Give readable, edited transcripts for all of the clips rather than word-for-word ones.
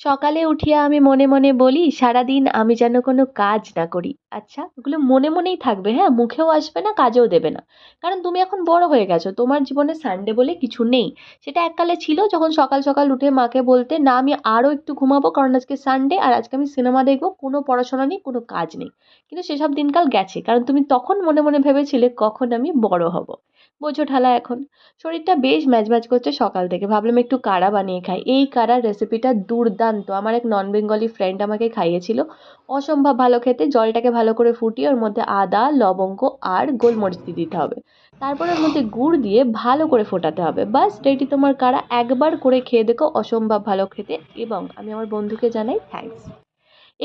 সকালে উঠিয়া আমি মনে মনে বলি সারাদিন আমি যেন কোনো কাজ না করি। আচ্ছা, ওগুলো মনে মনেই থাকবে, হ্যাঁ, মুখেও আসবে না, কাজেও দেবে না। কারণ তুমি এখন বড় হয়ে গেছো, তোমার জীবনে সানডে বলে কিছু নেই। সেটা এককালে ছিল যখন সকাল সকাল উঠে মাকে বলতে, না আমি আরও একটু ঘুমাবো কারণ আজকে সানডে আর আজকে আমি সিনেমা দেখবো, কোনো পড়াশোনা নেই, কোনো কাজ নেই। কিন্তু সেসব দিনকাল গেছে, কারণ তুমি তখন মনে মনে ভেবেছিলে কখন আমি বড় হব। বোঝো ঠালা এখন। শরীরটা বেশ ম্যাজম্যাজ করছে সকাল থেকে, ভাবলাম একটু কাড়া বানিয়ে খাই। এই কাড়ার রেসিপিটা দুর্দান্ত, আমার এক নন বেঙ্গলি ফ্রেন্ড আমাকে খাইয়েছিল। অসম্ভব ভালো খেতে। জলটাকে ভালো করে ফুটিয়ে ওর মধ্যে আদা, লবঙ্গ আর গোলমরিচ দিয়ে দিতে হবে। তারপর ওর মধ্যে গুড় দিয়ে ভালো করে ফোটাতে হবে। বাস রেডি তোমার কাড়া। একবার করে খেয়ে দেখো, অসম্ভব ভালো খেতে। এবং আমি আমার বন্ধুকে জানাই থ্যাঙ্কস।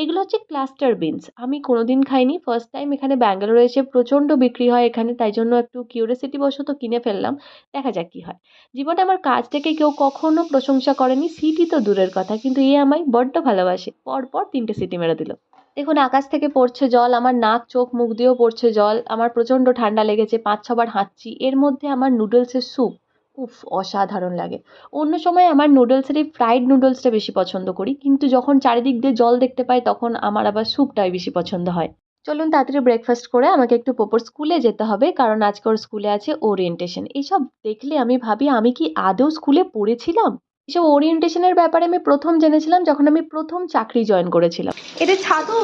এগুলো হচ্ছে ক্লাস্টার বিনস। আমি কোনোদিন খাইনি, ফার্স্ট টাইম এখানে ব্যাঙ্গালোরে এসে প্রচণ্ড বিক্রি হয় এখানে, তাই জন্য একটু কিউরিওসিটি বশত কিনে ফেললাম। দেখা যাক কী হয়। জীবনে আমার কাজ থেকে কেউ কখনো প্রশংসা করেনি, সিটি তো দূরের কথা, কিন্তু এ আমায় বড্ড ভালোবাসে। পরপর 3টে সিটি মেরে দিল। দেখুন আকাশ থেকে পড়ছে জল, আমার নাক চোখ মুখ দিয়েও পড়ছে জল, আমার প্রচণ্ড ঠান্ডা লেগেছে, 5-6 বার হাঁচছি। এর মধ্যে আমার নুডলসের স্যুপ, উফ অসাধারণ লাগে। অন্য সময় আমার নুডলসের এই ফ্রাইড নুডলসটা বেশি পছন্দ করি, কিন্তু যখন চারিদিক দিয়ে জল দেখতে পাই তখন আমার আবার স্যুপটাই বেশি পছন্দ হয়। চলুন তাড়াতাড়ি ব্রেকফাস্ট করে আমাকে একটু পোপোর স্কুলে যেতে হবে, কারণ আজকে ওর স্কুলে আছে ওরিয়েন্টেশন। এইসব দেখলে আমি ভাবি আমি কি আদৌ স্কুলে পড়েছিলাম। এসব ওরিয়েন্টেশনের ব্যাপারে আমি প্রথম জেনেছিলাম যখন আমি প্রথম চাকরি জয়েন করেছিলাম। এটা ছাতু,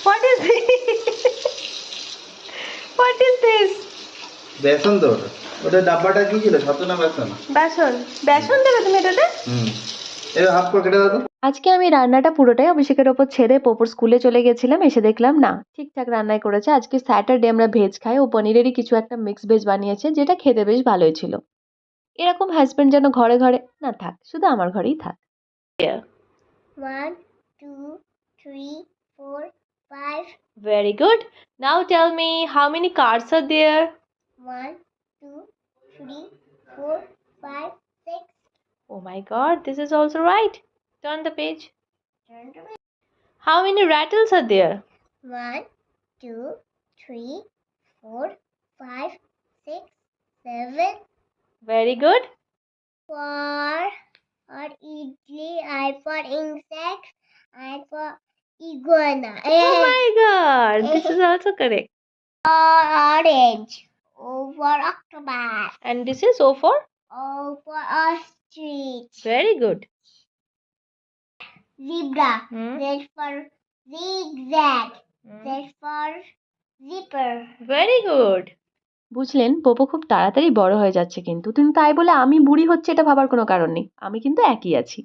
what is what is this? বেসন তো ওটা ডাব্বাটা কি ছিল, ছাতু না বেসন? বেসন। বেসন দেবে তুমি এটাতে? হুম, এটা হাফ করে কেটে দাও তো। আজকে আমি রান্নাটা পুরোটাই অভিষেকের ওপর ছেড়ে পোপোর স্কুলে চলে গেছিলাম। এসে দেখলাম না, ঠিকঠাক রান্নাই করেছে। আজকে স্যাটারডে, আমরা ভেজ খাই। ও পনিরেরই কিছু একটা মিক্স ভেজ বানিয়েছে, যেটা খেতে বেশ ভালোই ছিল। এরকম হাজবেন্ড যেন ঘরে ঘরে না থাক, শুধু আমার ঘরেই থাক। 1, 2, 3, 4, 5. Very good. Now tell me, how many cards are there? 1, 2, 3, 4, 5, 6. Oh my god, this is also right. Turn the page. Turn to me. How many rattles are there? 1, 2, 3, 4, 5, 6, 7. Very good. For idli, I for insects, I for iguana. Oh my god, this is also correct. For orange. O for octopus. And this is O for? O for ostrich. Very good. Zebra. Hmm? Z for zigzag. Z for zipper. Very good. বুঝলেন, পোপো খুব তাড়াতাড়ি বড় হয়ে যাচ্ছে, কিন্তু তাই বলে আমি বুড়ি হচ্ছে এটা ভাবার কোনো কারণ নেই। আমি কিন্তু একই আছি।